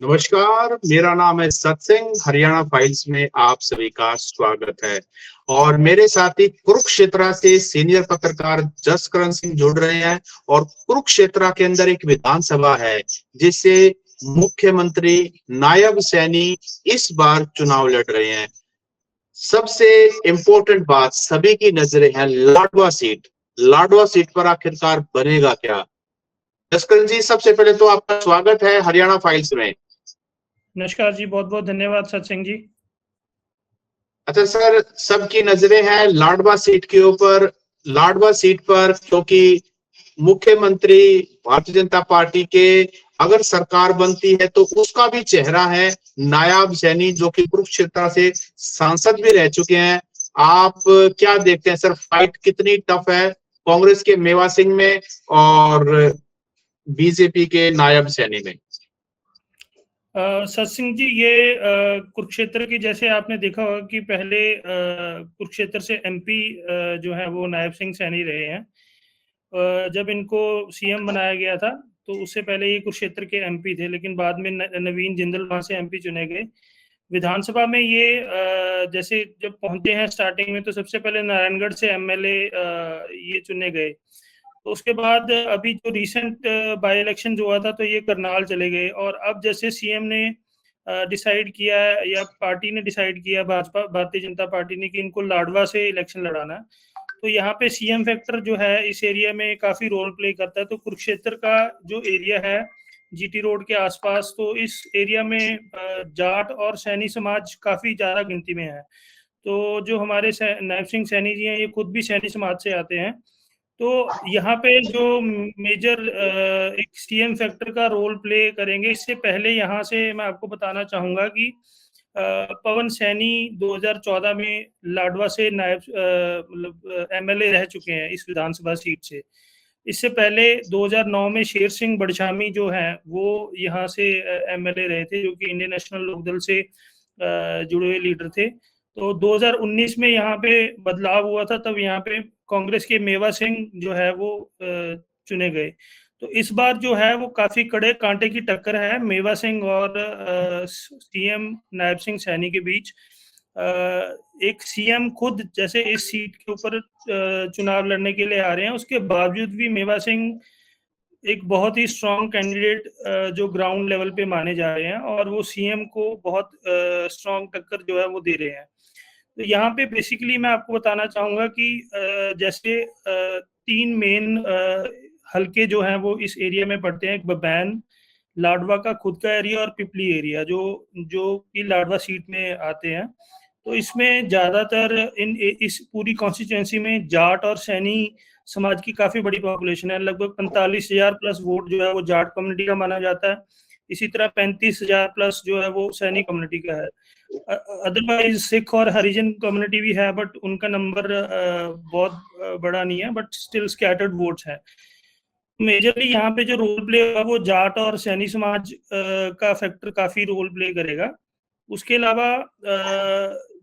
नमस्कार, मेरा नाम है सत्सिंह। हरियाणा फाइल्स में आप सभी का स्वागत है। और मेरे साथी कुरुक्षेत्र से सीनियर पत्रकार जसकरण सिंह जुड़ रहे हैं। और कुरुक्षेत्र के अंदर एक विधानसभा है जिससे मुख्यमंत्री नायब सैनी इस बार चुनाव लड़ रहे हैं। सबसे इम्पोर्टेंट बात, सभी की नजरें हैं लाडवा सीट। लाडवा सीट पर आखिरकार बनेगा क्या? जसकरण जी, सबसे पहले तो आपका स्वागत है हरियाणा फाइल्स में। नमस्कार जी, बहुत बहुत धन्यवाद सत्सिंह जी। अच्छा सर, सबकी नजरें हैं लाडवा सीट के ऊपर। लाडवा सीट पर क्योंकि मुख्यमंत्री भारतीय जनता पार्टी के अगर सरकार बनती है तो उसका भी चेहरा है नायाब सैनी, जो कि कुरुक्षेत्र से सांसद भी रह चुके हैं। आप क्या देखते हैं सर, फाइट कितनी टफ है कांग्रेस के मेवा सिंह में और बीजेपी के नायब सैनी में? सत्सिंह जी, ये कुरुक्षेत्र की, जैसे आपने देखा होगा कि पहले कुरुक्षेत्र से एमपी जो है वो नायब सिंह सैनी रहे हैं। जब इनको सीएम बनाया गया था तो उससे पहले ये कुरुक्षेत्र के एमपी थे, लेकिन बाद में नवीन जिंदल वहां से एमपी चुने गए। विधानसभा में ये जैसे जब पहुंचे हैं स्टार्टिंग में, तो सबसे पहले नारायणगढ़ से एमएलए ये चुने गए। तो उसके बाद अभी जो रिसेंट बाई इलेक्शन जो हुआ था तो ये करनाल चले गए। और अब जैसे सीएम ने डिसाइड किया है, या पार्टी ने डिसाइड किया, भाजपा भारतीय जनता पार्टी ने, कि इनको लाडवा से इलेक्शन लड़ाना है। तो यहाँ पे सीएम फैक्टर जो है इस एरिया में काफी रोल प्ले करता है। तो कुरुक्षेत्र का जो एरिया है जीटी रोड के आसपास, तो इस एरिया में जाट और सैनी समाज काफी ज्यादा गिनती में है। तो जो हमारे नायब सिंह सैनी जी हैं, ये खुद भी सैनी समाज से आते हैं। तो यहाँ पे जो मेजर एक सीएम फैक्टर का रोल प्ले करेंगे। इससे पहले यहाँ से मैं आपको बताना चाहूंगा कि पवन सैनी 2014 में लाडवा से नायब मतलब एमएलए रह चुके हैं इस विधानसभा सीट से। इससे पहले 2009 में शेर सिंह बड़शामी जो हैं वो यहाँ से एमएलए रहे थे, जो कि इंडियन नेशनल लोकदल से जुड़े हुए लीडर थे। तो 2019 में यहाँ पे बदलाव हुआ था, तब यहाँ पे कांग्रेस के मेवा सिंह जो है वो चुने गए। तो इस बार जो है वो काफी कड़े कांटे की टक्कर है मेवा सिंह और सीएम नायब सिंह सैनी के बीच। एक सीएम खुद जैसे इस सीट के ऊपर चुनाव लड़ने के लिए आ रहे हैं, उसके बावजूद भी मेवा सिंह एक बहुत ही स्ट्रॉन्ग कैंडिडेट जो ग्राउंड लेवल पे माने जा रहे हैं, और वो सीएम को बहुत स्ट्रॉन्ग टक्कर जो है वो दे रहे हैं। तो यहाँ पे बेसिकली मैं आपको बताना चाहूंगा कि जैसे तीन मेन हलके जो हैं वो इस एरिया में पड़ते हैं। एक बबैन, लाडवा का खुद का एरिया, और पिपली एरिया जो जो कि लाडवा सीट में आते हैं। तो इसमें ज्यादातर इस पूरी कॉन्स्टिट्यूएंसी में जाट और सैनी समाज की काफी बड़ी पॉपुलेशन है। लगभग 45,000 प्लस वोट जो है वो जाट कम्युनिटी का माना जाता है। इसी तरह 35,000 प्लस जो है वो सैनी कम्युनिटी का है। अदरवाइज सिख और हरिजन कम्युनिटी भी है, बट उनका नंबर बहुत बड़ा नहीं है, बट स्टिल स्कैटर्ड वोट्स है। मेजरली यहाँ पे जो रोल प्ले होगा वो जाट और सैनी समाज का फैक्टर काफी रोल प्ले करेगा। उसके अलावा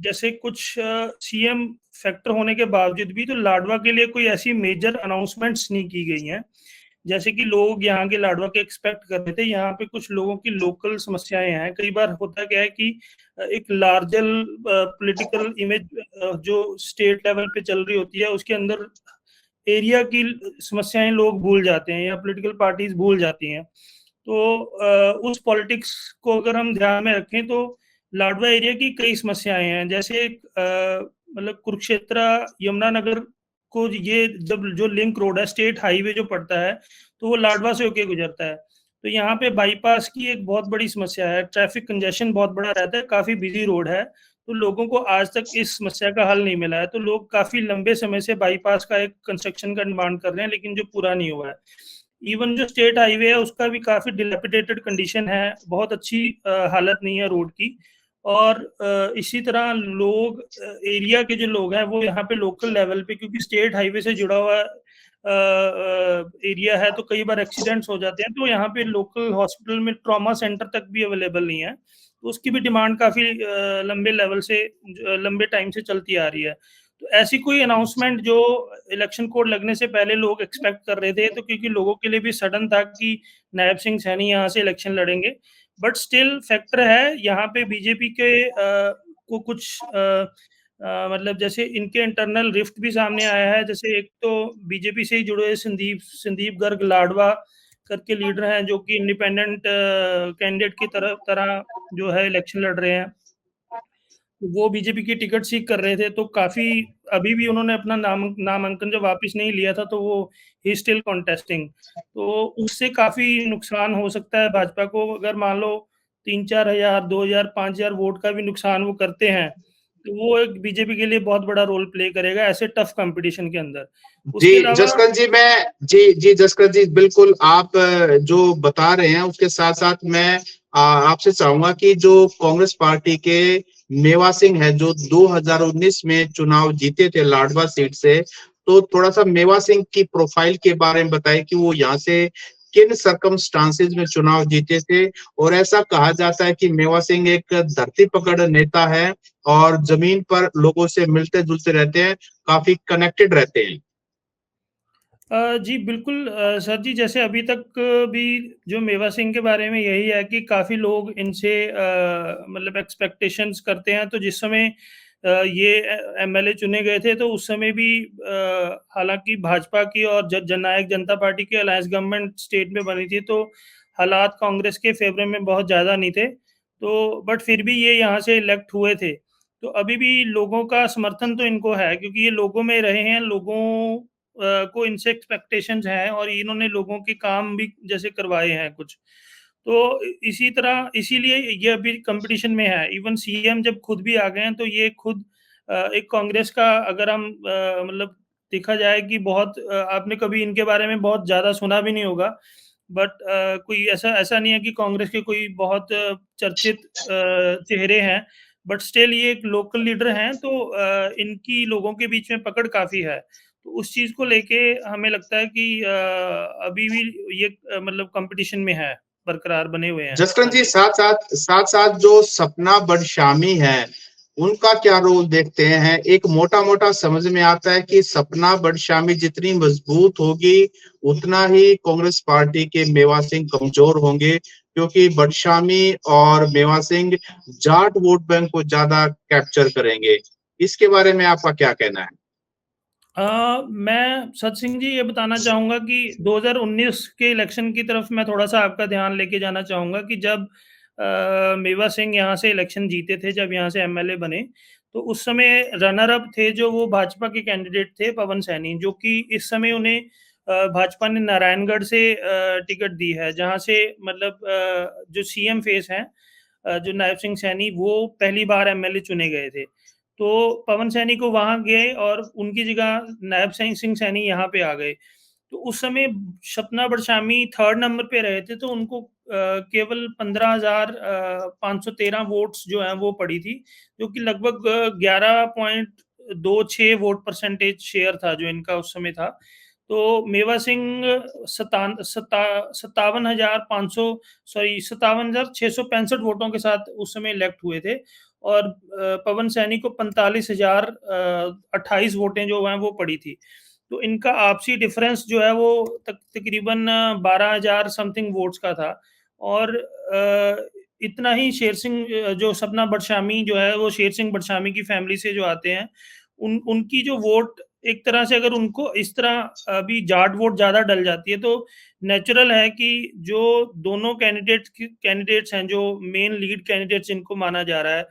जैसे कुछ सीएम फैक्टर होने के बावजूद भी तो लाडवा के लिए कोई ऐसी मेजर अनाउंसमेंट्स नहीं की गई हैं, जैसे कि लोग यहाँ के लाडवा के एक्सपेक्ट कर रहे थे। यहाँ पे कुछ लोगों की लोकल समस्याएं हैं। कई बार होता क्या है कि एक लार्जर पॉलिटिकल इमेज जो स्टेट लेवल पे चल रही होती है, उसके अंदर एरिया की समस्याएं लोग भूल जाते हैं या पॉलिटिकल पार्टीज भूल जाती हैं। तो उस पॉलिटिक्स को अगर हम ध्यान में रखें तो लाडवा एरिया की कई समस्याएं हैं। जैसे मतलब कुरुक्षेत्र यमुनानगर को, ये जब जो लिंक रोड है, स्टेट हाईवे जो पड़ता है, तो वो लाडवा से होके गुजरता है। तो यहाँ पे बाईपास की एक बहुत बड़ी समस्या है। ट्रैफिक कंजेशन बहुत बड़ा रहता है, काफी बिजी रोड है। तो लोगों को आज तक इस समस्या का हल नहीं मिला है। तो लोग काफी लंबे समय से बाईपास का एक कंस्ट्रक्शन का डिमांड कर रहे हैं, लेकिन जो पूरा नहीं हुआ है। इवन जो स्टेट हाईवे है उसका भी काफी डिलेपिडेटेड कंडीशन है, बहुत अच्छी हालत नहीं है रोड की। और इसी तरह लोग, एरिया के जो लोग हैं वो यहाँ पे लोकल लेवल पे, क्योंकि स्टेट हाईवे से जुड़ा हुआ एरिया है, तो कई बार एक्सीडेंट्स हो जाते हैं। तो यहाँ पे लोकल हॉस्पिटल में ट्रॉमा सेंटर तक भी अवेलेबल नहीं है। तो उसकी भी डिमांड काफी लंबे लेवल से, लंबे टाइम से चलती आ रही है। तो ऐसी कोई अनाउंसमेंट जो इलेक्शन कोड लगने से पहले लोग एक्सपेक्ट कर रहे थे, तो क्योंकि लोगों के लिए भी सडन था कि नायब सिंह सैनी यहाँ से इलेक्शन लड़ेंगे, बट स्टिल फैक्टर है यहाँ पे बीजेपी के को कुछ मतलब जैसे इनके इंटरनल रिफ्ट भी सामने आया है। जैसे एक तो बीजेपी से ही जुड़े हुए संदीप गर्ग लाडवा करके लीडर हैं, जो कि इंडिपेंडेंट कैंडिडेट की तरह जो है इलेक्शन लड़ रहे हैं। वो बीजेपी की टिकट सीख कर रहे थे, तो काफी अभी भी उन्होंने अपना नामांकन जब वापस नहीं लिया था, तो वो ही स्टिल कॉन्टेस्टिंग। तो उससे काफी नुकसान हो सकता है भाजपा को। अगर मान लो 3-4 हजार 2,000 5,000 वोट का भी नुकसान वो करते हैं, तो वो एक बीजेपी के लिए बहुत बड़ा रोल प्ले करेगा ऐसे टफ कंपटीशन के अंदर। उसके जी अलावा जसकरण जी, मैं जी जसकरण जी, बिल्कुल आप जो बता रहे हैं उसके साथ साथ मैं आपसे चाहूंगा कि जो कांग्रेस पार्टी के मेवा सिंह है, जो 2019 में चुनाव जीते थे लाडवा सीट से, तो थोड़ा सा मेवा सिंह की प्रोफाइल के बारे में बताएं कि वो यहाँ से किन सरकमस्टांसेस में चुनाव जीते थे। और ऐसा कहा जाता है कि मेवा सिंह एक धरती पकड़ नेता है और जमीन पर लोगों से मिलते जुलते रहते हैं, काफी कनेक्टेड रहते हैं। जी बिल्कुल सर जी, जैसे अभी तक भी जो मेवा सिंह के बारे में यही है कि काफ़ी लोग इनसे मतलब एक्सपेक्टेशंस करते हैं। तो जिस समय ये एमएलए चुने गए थे, तो उस समय भी हालांकि भाजपा की और जननायक जनता पार्टी की अलायंस गवर्नमेंट स्टेट में बनी थी, तो हालात कांग्रेस के फेवर में बहुत ज़्यादा नहीं थे। तो बट फिर भी ये यहाँ से इलेक्ट हुए थे। तो अभी भी लोगों का समर्थन तो इनको है, क्योंकि ये लोगों में रहे हैं, लोगों को इनसे एक्सपेक्टेशंस हैं, और इन्होंने लोगों के काम भी जैसे करवाए हैं कुछ। तो इसी तरह इसीलिए ये अभी कंपटीशन में है। इवन सीएम जब खुद भी आ गए हैं, तो ये खुद एक कांग्रेस का, अगर हम मतलब देखा जाए कि बहुत आपने कभी इनके बारे में बहुत ज़्यादा सुना भी नहीं होगा, बट कोई ऐसा ऐसा नहीं है कि कांग्रेस के कोई बहुत चर्चित चेहरे हैं, बट स्टिल ये एक लोकल लीडर हैं। तो इनकी लोगों के बीच में पकड़ काफ़ी है। तो उस चीज़ को लेके हमें लगता है कि अभी भी ये मतलब कंपटीशन में है, बरकरार बने हुए हैं। जसकरण हाँ जी, जी। साथ साथ जो सपना बडशामी है, उनका क्या रोल देखते हैं? एक मोटा मोटा समझ में आता है कि सपना बडशामी जितनी मजबूत होगी, उतना ही कांग्रेस पार्टी के मेवा सिंह कमजोर होंगे, क्योंकि बडशामी और मेवा सिंह जाट वोट बैंक को ज्यादा कैप्चर करेंगे। इसके बारे में आपका क्या कहना है? मैं सत सिंह जी ये बताना चाहूँगा कि 2019 के इलेक्शन की तरफ मैं थोड़ा-सा आपका ध्यान लेके जाना चाहूँगा कि जब मेवा सिंह यहाँ से इलेक्शन जीते थे, जब यहाँ से एमएलए बने, तो उस समय रनर अप थे जो वो भाजपा के कैंडिडेट थे पवन सैनी, जो कि इस समय उन्हें भाजपा ने नारायणगढ़ से टिकट दी है, जहाँ से मतलब जो सीएम फेस हैं जो नायब सिंह सैनी, वो पहली बार एमएलए चुने गए थे। तो पवन सैनी को वहाँ गए और उनकी जगह नायब सिंह सैनी यहाँ पे आ गए। तो उस समय सपना बडशामी 3rd नंबर पे रहे थे, तो उनको केवल 15,513 वोट्स जो हैं वो पड़ी थी, जो कि लगभग 11.26 वोट परसेंटेज शेयर था जो इनका उस समय था। तो मेवा सिंह 57,665 वोटों के साथ उस समय इलेक्ट हुए थे, और पवन सैनी को 45,028 वोटें जो हैं वो पड़ी थी। तो इनका आपसी डिफरेंस जो है वो तकरीबन 12,000 समथिंग वोट्स का था। और इतना ही शेर सिंह जो सपना बडशामी जो है वो शेर सिंह बडशामी की फैमिली से जो आते हैं, उनकी जो वोट एक तरह से, अगर उनको इस तरह अभी जाट वोट ज़्यादा डल जाती है, तो नेचुरल है कि जो दोनों कैंडिडेट्स हैं, जो मेन लीड कैंडिडेट्स जिनको माना जा रहा है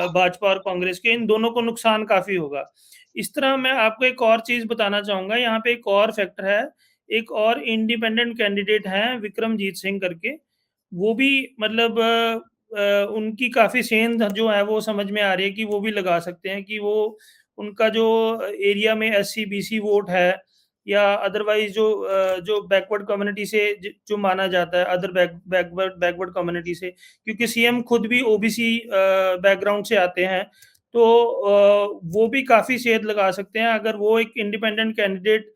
भाजपा और कांग्रेस के, इन दोनों को नुकसान काफ़ी होगा। इस तरह मैं आपको एक और चीज़ बताना चाहूँगा, यहाँ पे एक और फैक्टर है, एक और इंडिपेंडेंट कैंडिडेट हैं विक्रमजीत सिंह करके, वो भी मतलब उनकी काफ़ी सेंध जो है वो समझ में आ रही है कि वो भी लगा सकते हैं, कि वो उनका जो एरिया में एससी-बीसी वोट है, या अदरवाइज़ जो बैकवर्ड कम्युनिटी से जो माना जाता है, अदर बैकवर्ड कम्युनिटी से, क्योंकि सीएम खुद भी ओबीसी बैकग्राउंड से आते हैं, तो वो भी काफ़ी सेंध लगा सकते हैं। अगर वो एक इंडिपेंडेंट कैंडिडेट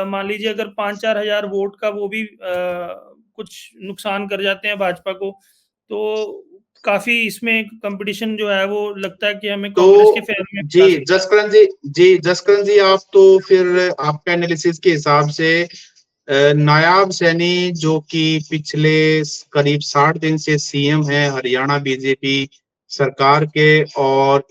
मान लीजिए अगर 5-4 हज़ार वोट का वो भी कुछ नुकसान कर जाते हैं भाजपा को, तो काफ़ी इसमें कंपटीशन जो है वो लगता है कि हमें कांग्रेस के तो फेवर में जी जा सकता है। जसकरण जी, आप तो फिर आपका एनालिसिस के हिसाब से नायाब सैनी जो कि पिछले करीब 60 दिन से सीएम है हरियाणा बीजेपी सरकार के, और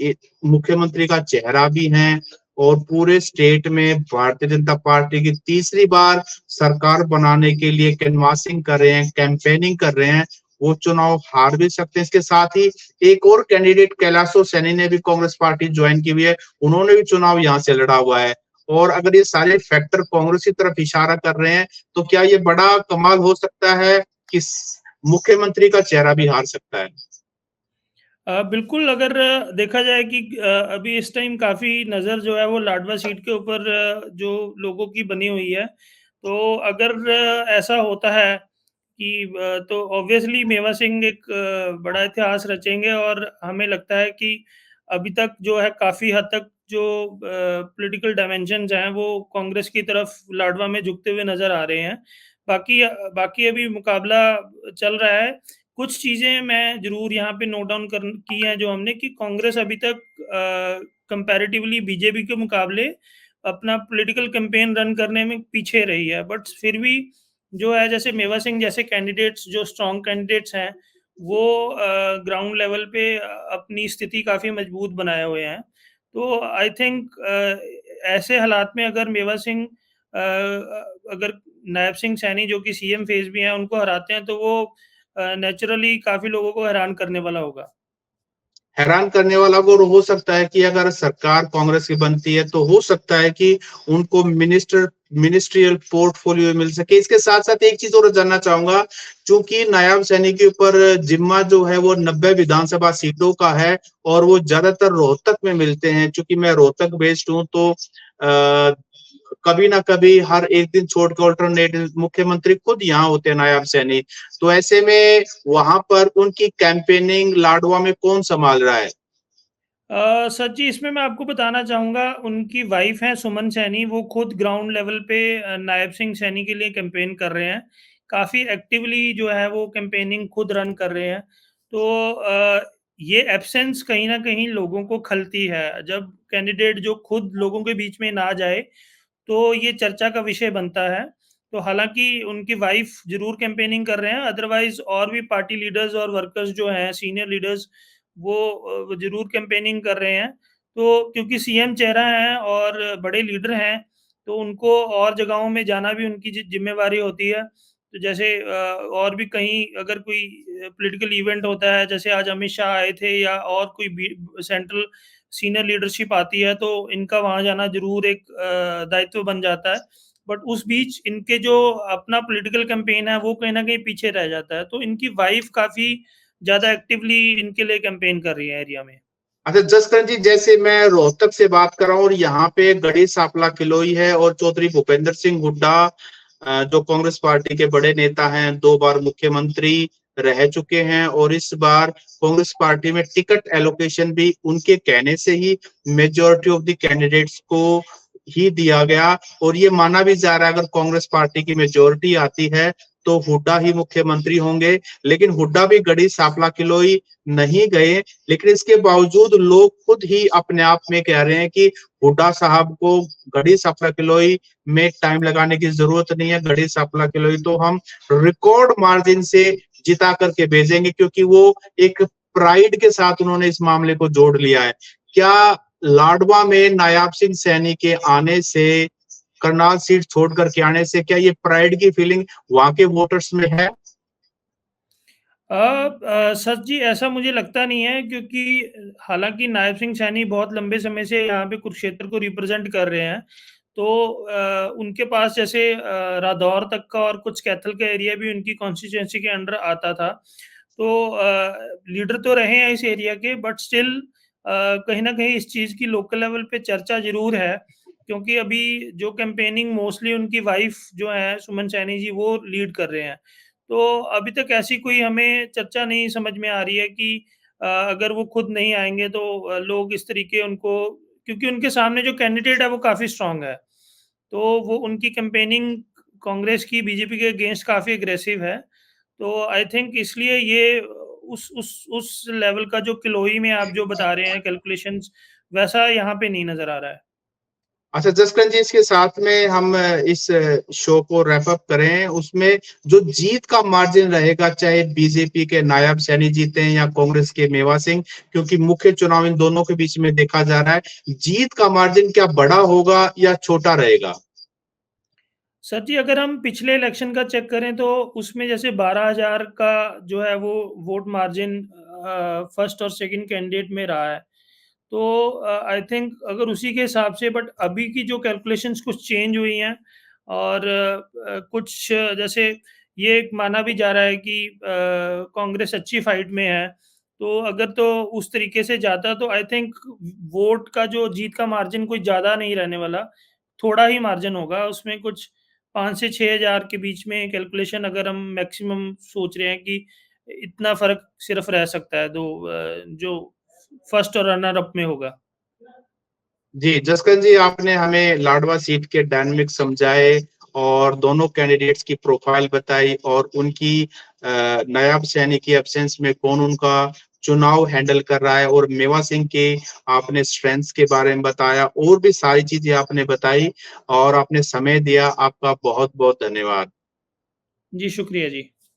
मुख्यमंत्री का चेहरा भी हैं, और पूरे स्टेट में भारतीय जनता पार्टी की तीसरी बार सरकार बनाने के लिए कैनवासिंग कर रहे हैं, कैंपेनिंग कर रहे हैं। वो चुनाव हार भी सकते हैं। इसके साथ ही एक और कैंडिडेट कैलाशो सैनी ने भी कांग्रेस पार्टी ज्वाइन की हुई है, उन्होंने भी चुनाव यहाँ से लड़ा हुआ है। और अगर ये सारे फैक्टर कांग्रेस की तरफ इशारा कर रहे हैं, तो क्या ये बड़ा कमाल हो सकता है कि मुख्यमंत्री का चेहरा भी हार सकता है? बिल्कुल, अगर देखा जाए कि अभी इस टाइम काफ़ी नज़र जो है वो लाडवा सीट के ऊपर जो लोगों की बनी हुई है। तो अगर ऐसा होता है कि तो ऑब्वियसली मेवा सिंह एक बड़ा इतिहास रचेंगे, और हमें लगता है कि अभी तक जो है काफ़ी हद तक जो पॉलिटिकल डायमेंशंस हैं वो कांग्रेस की तरफ लाडवा में झुकते हुए नज़र आ रहे हैं। बाकी अभी मुकाबला चल रहा है। कुछ चीज़ें मैं ज़रूर यहाँ पे नोट डाउन कर की हैं जो हमने, कि कांग्रेस अभी तक कंपैरेटिवली बीजेपी के मुकाबले अपना पॉलिटिकल कैंपेन रन करने में पीछे रही है। बट फिर भी जो है, जैसे मेवा सिंह जैसे कैंडिडेट्स जो स्ट्रॉन्ग कैंडिडेट्स हैं, वो ग्राउंड लेवल पे अपनी स्थिति काफ़ी मजबूत बनाए हुए हैं। तो आई थिंक ऐसे हालात में अगर मेवा सिंह अगर नायब सिंह सैनी जो कि सीएम फेस भी हैं उनको हराते हैं, तो वो नेचुरली काफ़ी लोगों को हैरान करने वाला होगा। हैरान करने वाला वो हो सकता है कि अगर सरकार कांग्रेस की बनती है, तो हो सकता है कि उनको मिनिस्ट्रियल पोर्टफोलियो मिल सके। इसके साथ साथ एक चीज और जानना चाहूंगा, क्योंकि नायाब सैनी के ऊपर जिम्मा जो है वो 90 विधानसभा सीटों का है, और वो ज्यादातर रोहतक में मिलते हैं। क्योंकि मैं रोहतक बेस्ड हूँ, तो कभी ना कभी हर एक दिन छोड़ के ऑल्टरनेट मुख्यमंत्री खुद यहाँ होते हैं नायाब सैनी। तो ऐसे में वहां पर उनकी कैंपेनिंग लाडवा में कौन संभाल रहा है? सर जी, इसमें मैं आपको बताना चाहूँगा, उनकी वाइफ़ हैं सुमन सैनी, वो खुद ग्राउंड लेवल पे नायब सिंह सैनी के लिए कैंपेन कर रहे हैं। काफ़ी एक्टिवली जो है वो कैंपेनिंग खुद रन कर रहे हैं। तो ये एब्सेंस कहीं न कहीं लोगों को खलती है। जब कैंडिडेट जो खुद लोगों के बीच में ना जाए, तो ये चर्चा का विषय बनता है। तो हालाँकि उनकी वाइफ़ ज़रूर कैंपेनिंग कर रहे हैं, अदरवाइज़ और भी पार्टी लीडर्स और वर्कर्स जो हैं, सीनियर लीडर्स, वो ज़रूर कैंपेनिंग कर रहे हैं। तो क्योंकि सीएम चेहरा हैं और बड़े लीडर हैं, तो उनको और जगहों में जाना भी उनकी ज़िम्मेवारी होती है। तो जैसे और भी कहीं अगर कोई पॉलिटिकल इवेंट होता है, जैसे आज अमित शाह आए थे, या और कोई बी सेंट्रल सीनियर लीडरशिप आती है, तो इनका वहाँ जाना ज़रूर एक दायित्व बन जाता है। बट उस बीच इनके जो अपना पॉलिटिकल कैंपेन है, वो कहीं न कहीं पीछे रह जाता है। तो इनकी वाइफ़ काफ़ी ज़्यादा एक्टिवली इनके लिए कैंपेन कर रही है एरिया में। अच्छा जसकरण जी, जैसे मैं रोहतक से बात कर रहा हूँ, और यहाँ पे गढ़ी सांपला किलोई है, और चौधरी भूपेंद्र सिंह हुड्डा जो कांग्रेस पार्टी के बड़े नेता हैं, 2 बार मुख्यमंत्री रह चुके हैं, और इस बार कांग्रेस पार्टी में टिकट एलोकेशन भी उनके कहने से ही मेजोरिटी ऑफ द कैंडिडेट्स को ही दिया गया। और ये माना भी जा रहा है अगर कांग्रेस पार्टी की मेजोरिटी आती है, तो हुड्डा ही मुख्यमंत्री होंगे। लेकिन हुड्डा भी गढ़ी सांपला किलोई नहीं गए, लेकिन इसके बावजूद लोग खुद ही अपने आप में कह रहे हैं कि हुड्डा साहब को गढ़ी सांपला किलोई में टाइम लगाने की जरूरत नहीं है। गढ़ी सांपला किलोई तो हम रिकॉर्ड मार्जिन से जिता करके भेजेंगे, क्योंकि वो एक प्राइड के साथ उन्होंने इस मामले को जोड़ लिया है। क्या लाडवा में नायाब सिंह सैनी के आने से, करनाल सीट छोड़ करके आने से, क्या ये प्राइड की फीलिंग वहां के वोटर्स में है? सर जी, ऐसा मुझे लगता नहीं है, क्योंकि हालाँकि नायब सिंह सैनी बहुत लंबे समय से यहाँ पे कुरुक्षेत्र को रिप्रेज़ेंट कर रहे हैं। तो उनके पास जैसे रादौर तक का और कुछ कैथल का एरिया भी उनकी कॉन्स्टिट्यूएंसी के अंडर आता था। तो लीडर तो रहे हैं इस एरिया के, बट स्टिल कहीं न कहीं इस चीज़ की लोकल लेवल पे चर्चा ज़रूर है, क्योंकि अभी जो कैंपेनिंग मोस्टली उनकी वाइफ़ जो हैं सुमन सैनी जी, वो लीड कर रहे हैं। तो अभी तक ऐसी कोई हमें चर्चा नहीं समझ में आ रही है कि अगर वो खुद नहीं आएँगे, तो लोग इस तरीके उनको, क्योंकि उनके सामने जो कैंडिडेट है वो काफ़ी स्ट्रॉन्ग है। तो वो उनकी कैंपेनिंग कांग्रेस की बीजेपी के अगेंस्ट काफ़ी एग्रेसिव है। तो आई थिंक इसलिए ये उस लेवल का जो किलोई में आप जो बता रहे हैं कैलकुलेशंस, वैसा यहाँ पे नहीं नज़र आ रहा है। अच्छा जसकरण जी, इसके साथ में हम इस शो को रैप अप करें, उसमें जो जीत का मार्जिन रहेगा, चाहे बीजेपी के नायब सैनी जीते या कांग्रेस के मेवा सिंह, क्योंकि मुख्य चुनाव इन दोनों के बीच में देखा जा रहा है, जीत का मार्जिन क्या बड़ा होगा या छोटा रहेगा? सर जी, अगर हम पिछले इलेक्शन का चेक करें तो उसमें जैसे 12,000 का जो है वो वोट मार्जिन फर्स्ट और सेकंड कैंडिडेट में रहा है। तो आई थिंक अगर उसी के हिसाब से, बट अभी की जो कैलकुलेशंस कुछ चेंज हुई हैं और कुछ जैसे ये एक माना भी जा रहा है कि कांग्रेस अच्छी फाइट में है। तो अगर तो उस तरीके से जाता तो आई थिंक वोट का जो जीत का मार्जिन कोई ज़्यादा नहीं रहने वाला, थोड़ा ही मार्जिन होगा। उसमें कुछ 5 से 6,000 के बीच में कैलकुलेशन अगर हम मैक्सिमम सोच रहे हैं कि इतना फ़र्क सिर्फ़ रह सकता है जो फर्स्ट और रनर अप में होगा। जी जसकरण जी, आपने हमें लाडवा सीट के डायनामिक्स समझाए और दोनों कैंडिडेट्स की प्रोफाइल बताई और उनकी नायब सैनी की एब्सेंस में कौन उनका चुनाव हैंडल कर रहा है, और मेवा सिंह के आपने स्ट्रेंथ्स के बारे में बताया, और भी सारी चीजें आपने बताई और आपने समय दिया। आपका बहुत बहुत धन्यवाद। जी, शुक्रिया जी।